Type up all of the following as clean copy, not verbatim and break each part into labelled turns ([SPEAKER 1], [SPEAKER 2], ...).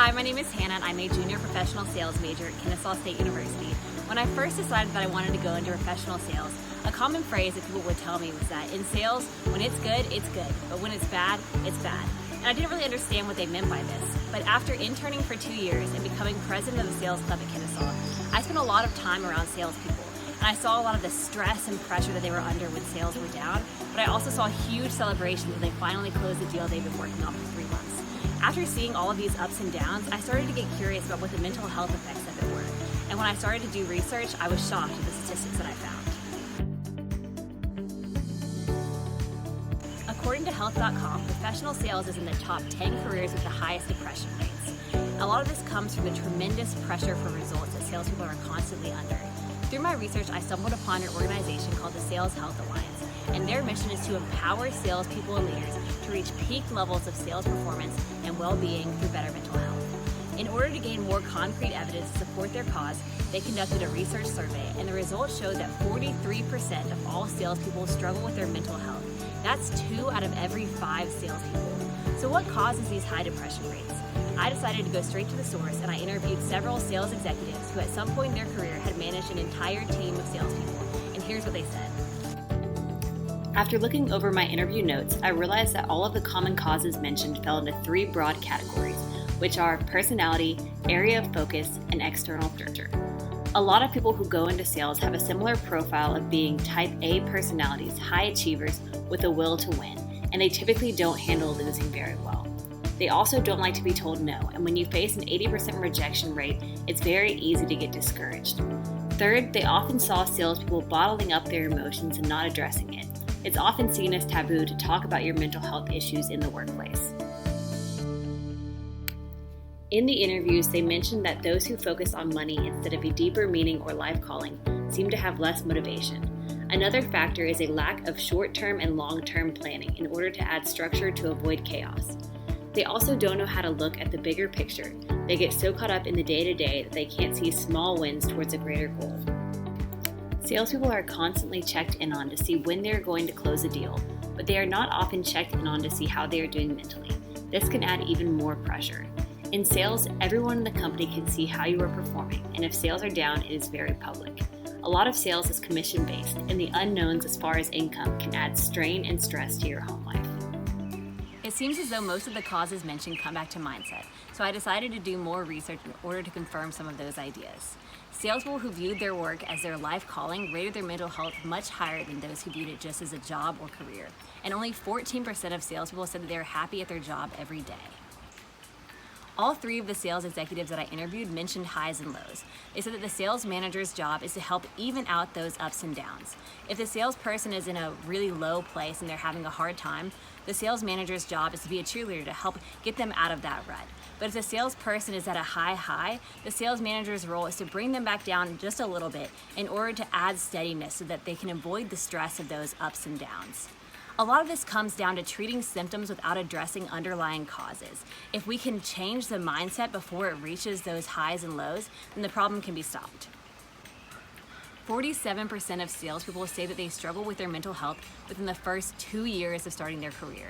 [SPEAKER 1] Hi, my name is Hannah and I'm a junior professional sales major at Kennesaw State University. When I first decided that I wanted to go into professional sales, a common phrase that people would tell me was that in sales, when it's good, but when it's bad, it's bad. And I didn't really understand what they meant by this. But after interning for 2 years and becoming president of the sales club at Kennesaw, I spent a lot of time around salespeople. And I saw a lot of the stress and pressure that they were under when sales were down, but I also saw huge celebrations when they finally closed the deal they've been working on for 3 months. After seeing all of these ups and downs, I started to get curious about what the mental health effects of it were. And when I started to do research, I was shocked at the statistics that I found. According to Health.com, professional sales is in the top 10 careers with the highest depression rates. A lot of this comes from the tremendous pressure for results that salespeople are constantly under. Through my research, I stumbled upon an organization called the Sales Health Alliance, and their mission is to empower salespeople and leaders to reach peak levels of sales performance and well-being through better mental health. In order to gain more concrete evidence to support their cause, they conducted a research survey, and the results showed that 43% of all salespeople struggle with their mental health. That's 2 out of every 5 salespeople. So what causes these high depression rates? I decided to go straight to the source, and I interviewed several sales executives who at some point in their career had managed an entire team of salespeople. And here's what they said. After looking over my interview notes, I realized that all of the common causes mentioned fell into 3 broad categories, which are personality, area of focus, and external pressure. A lot of people who go into sales have a similar profile of being type A personalities, high achievers with a will to win, and they typically don't handle losing very well. They also don't like to be told no, and when you face an 80% rejection rate, it's very easy to get discouraged. Third, they often saw salespeople bottling up their emotions and not addressing it. It's often seen as taboo to talk about your mental health issues in the workplace. In the interviews, they mentioned that those who focus on money instead of a deeper meaning or life calling seem to have less motivation. Another factor is a lack of short-term and long-term planning in order to add structure to avoid chaos. They also don't know how to look at the bigger picture. They get so caught up in the day-to-day that they can't see small wins towards a greater goal. Salespeople are constantly checked in on to see when they're going to close a deal, but they are not often checked in on to see how they are doing mentally. This can add even more pressure. In sales, everyone in the company can see how you are performing, and if sales are down, it is very public. A lot of sales is commission-based, and the unknowns as far as income can add strain and stress to your home life. It seems as though most of the causes mentioned come back to mindset, so I decided to do more research in order to confirm some of those ideas. Salespeople who viewed their work as their life calling rated their mental health much higher than those who viewed it just as a job or career, and only 14% of salespeople said that they were happy at their job every day. All 3 of the sales executives that I interviewed mentioned highs and lows. They said that the sales manager's job is to help even out those ups and downs. If the salesperson is in a really low place and they're having a hard time, the sales manager's job is to be a cheerleader to help get them out of that rut. But if the salesperson is at a high, the sales manager's role is to bring them back down just a little bit in order to add steadiness so that they can avoid the stress of those ups and downs. A lot of this comes down to treating symptoms without addressing underlying causes. If we can change the mindset before it reaches those highs and lows, then the problem can be stopped. 47% of salespeople say that they struggle with their mental health within the first 2 years of starting their career.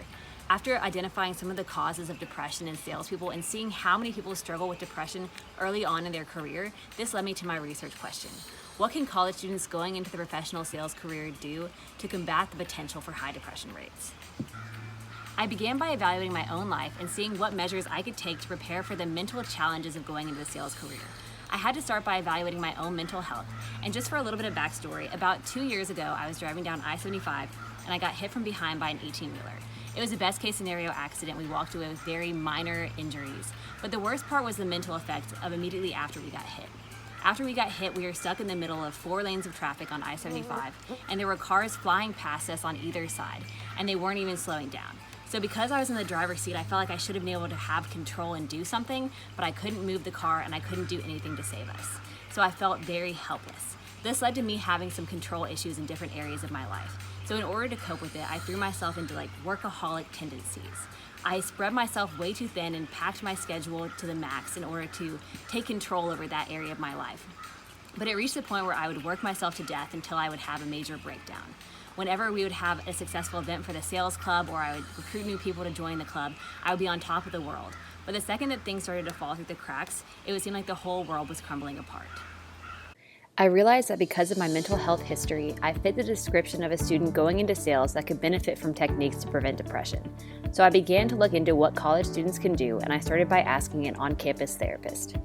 [SPEAKER 1] After identifying some of the causes of depression in salespeople and seeing how many people struggle with depression early on in their career, this led me to my research question. What can college students going into the professional sales career do to combat the potential for high depression rates? I began by evaluating my own life and seeing what measures I could take to prepare for the mental challenges of going into the sales career. I had to start by evaluating my own mental health. And just for a little bit of backstory, about 2 years ago, I was driving down I-75 and I got hit from behind by an 18-wheeler. It was a best case scenario accident. We walked away with very minor injuries. But the worst part was the mental effect of immediately after we got hit. After we got hit, we were stuck in the middle of 4 lanes of traffic on I-75, and there were cars flying past us on either side, and they weren't even slowing down. So because I was in the driver's seat, I felt like I should have been able to have control and do something, but I couldn't move the car and I couldn't do anything to save us. So I felt very helpless. This led to me having some control issues in different areas of my life. So in order to cope with it, I threw myself into workaholic tendencies. I spread myself way too thin and packed my schedule to the max in order to take control over that area of my life. But it reached the point where I would work myself to death until I would have a major breakdown. whenever we would have a successful event for the sales club or I would recruit new people to join the club, I would be on top of the world. But the second that things started to fall through the cracks, it would seem like the whole world was crumbling apart. I realized that because of my mental health history, I fit the description of a student going into sales that could benefit from techniques to prevent depression. So I began to look into what college students can do, and I started by asking an on-campus therapist.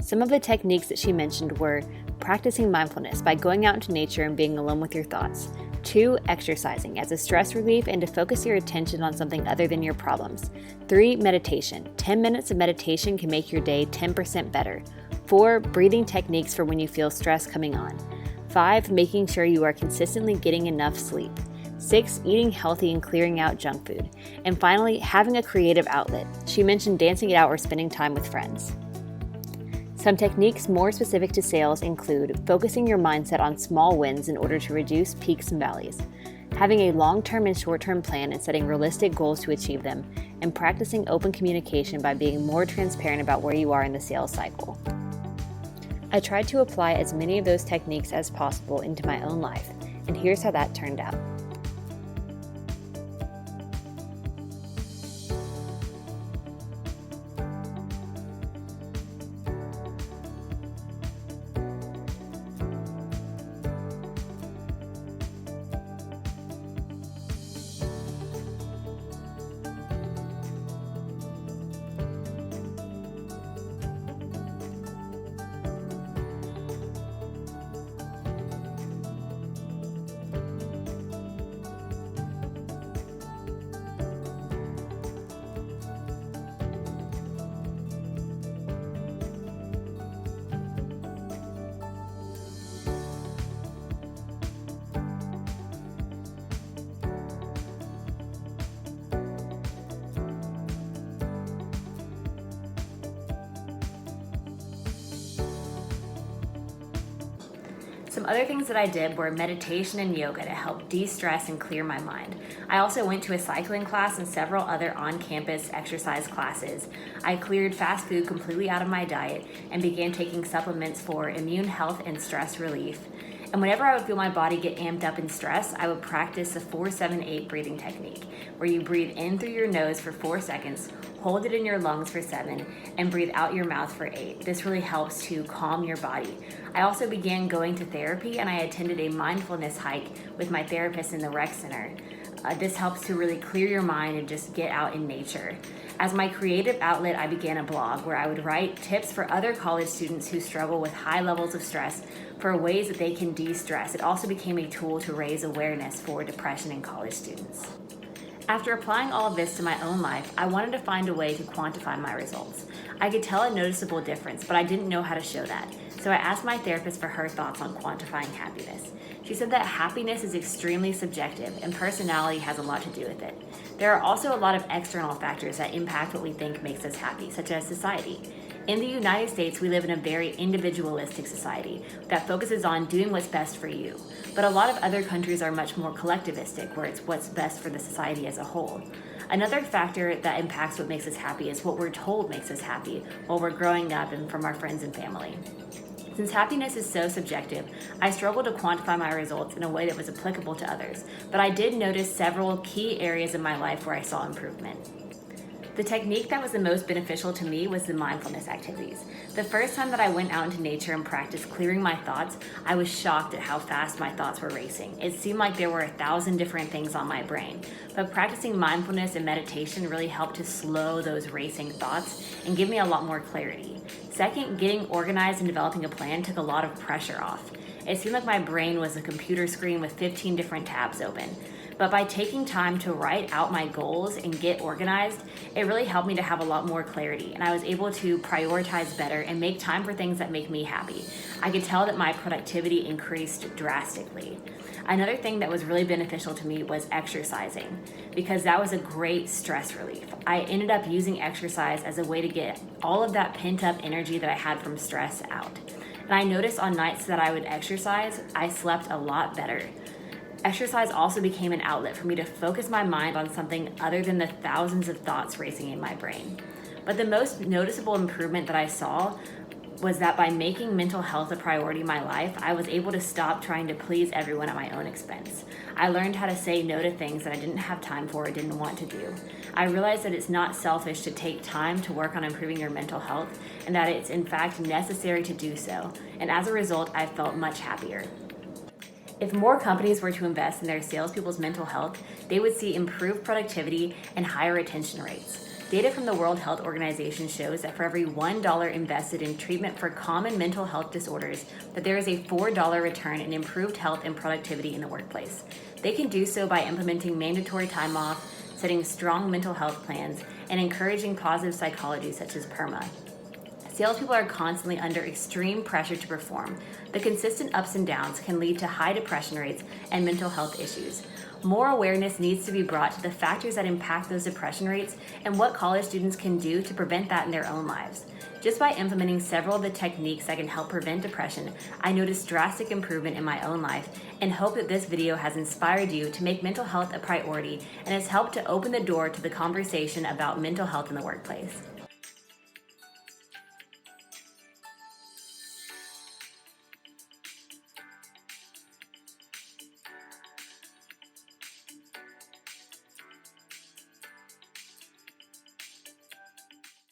[SPEAKER 1] Some of the techniques that she mentioned were practicing mindfulness by going out into nature and being alone with your thoughts. 2, exercising as a stress relief and to focus your attention on something other than your problems. 3, meditation. 10 minutes of meditation can make your day 10% better. 4, breathing techniques for when you feel stress coming on. 5, making sure you are consistently getting enough sleep. 6, eating healthy and clearing out junk food. And finally, having a creative outlet. She mentioned dancing it out or spending time with friends. Some techniques more specific to sales include focusing your mindset on small wins in order to reduce peaks and valleys, having a long-term and short-term plan and setting realistic goals to achieve them, and practicing open communication by being more transparent about where you are in the sales cycle. I tried to apply as many of those techniques as possible into my own life, and here's how that turned out. Some other things that I did were meditation and yoga to help de-stress and clear my mind. I also went to a cycling class and several other on-campus exercise classes. I cleared fast food completely out of my diet and began taking supplements for immune health and stress relief. And whenever I would feel my body get amped up in stress, I would practice the 4-7-8 breathing technique, where you breathe in through your nose for 4 seconds, hold it in your lungs for 7, and breathe out your mouth for 8. This really helps to calm your body. I also began going to therapy, and I attended a mindfulness hike with my therapist in the rec center. This helps to really clear your mind and just get out in nature. As my creative outlet, I began a blog where I would write tips for other college students who struggle with high levels of stress for ways that they can de-stress. It also became a tool to raise awareness for depression in college students. After applying all of this to my own life, I wanted to find a way to quantify my results. I could tell a noticeable difference, but I didn't know how to show that. So I asked my therapist for her thoughts on quantifying happiness. She said that happiness is extremely subjective and personality has a lot to do with it. There are also a lot of external factors that impact what we think makes us happy, such as society. In the United States, we live in a very individualistic society that focuses on doing what's best for you. But a lot of other countries are much more collectivistic, where it's what's best for the society as a whole. Another factor that impacts what makes us happy is what we're told makes us happy while we're growing up and from our friends and family. Since happiness is so subjective, I struggled to quantify my results in a way that was applicable to others, but I did notice several key areas in my life where I saw improvement. The technique that was the most beneficial to me was the mindfulness activities. The first time that I went out into nature and practiced clearing my thoughts, I was shocked at how fast my thoughts were racing. It seemed like there were 1,000 different things on my brain, but practicing mindfulness and meditation really helped to slow those racing thoughts and give me a lot more clarity. Second, getting organized and developing a plan took a lot of pressure off. It seemed like my brain was a computer screen with 15 different tabs open. But by taking time to write out my goals and get organized, it really helped me to have a lot more clarity, and I was able to prioritize better and make time for things that make me happy. I could tell that my productivity increased drastically. Another thing that was really beneficial to me was exercising, because that was a great stress relief. I ended up using exercise as a way to get all of that pent-up energy that I had from stress out. And I noticed on nights that I would exercise, I slept a lot better. Exercise also became an outlet for me to focus my mind on something other than the thousands of thoughts racing in my brain. But the most noticeable improvement that I saw was that by making mental health a priority in my life, I was able to stop trying to please everyone at my own expense. I learned how to say no to things that I didn't have time for or didn't want to do. I realized that it's not selfish to take time to work on improving your mental health, and that it's in fact necessary to do so. And as a result, I felt much happier. If more companies were to invest in their salespeople's mental health, they would see improved productivity and higher retention rates. Data from the World Health Organization shows that for every $1 invested in treatment for common mental health disorders, that there is a $4 return in improved health and productivity in the workplace. They can do so by implementing mandatory time off, setting strong mental health plans, and encouraging positive psychology such as PERMA. Salespeople are constantly under extreme pressure to perform. The consistent ups and downs can lead to high depression rates and mental health issues. More awareness needs to be brought to the factors that impact those depression rates and what college students can do to prevent that in their own lives. Just by implementing several of the techniques that can help prevent depression, I noticed drastic improvement in my own life and hope that this video has inspired you to make mental health a priority and has helped to open the door to the conversation about mental health in the workplace.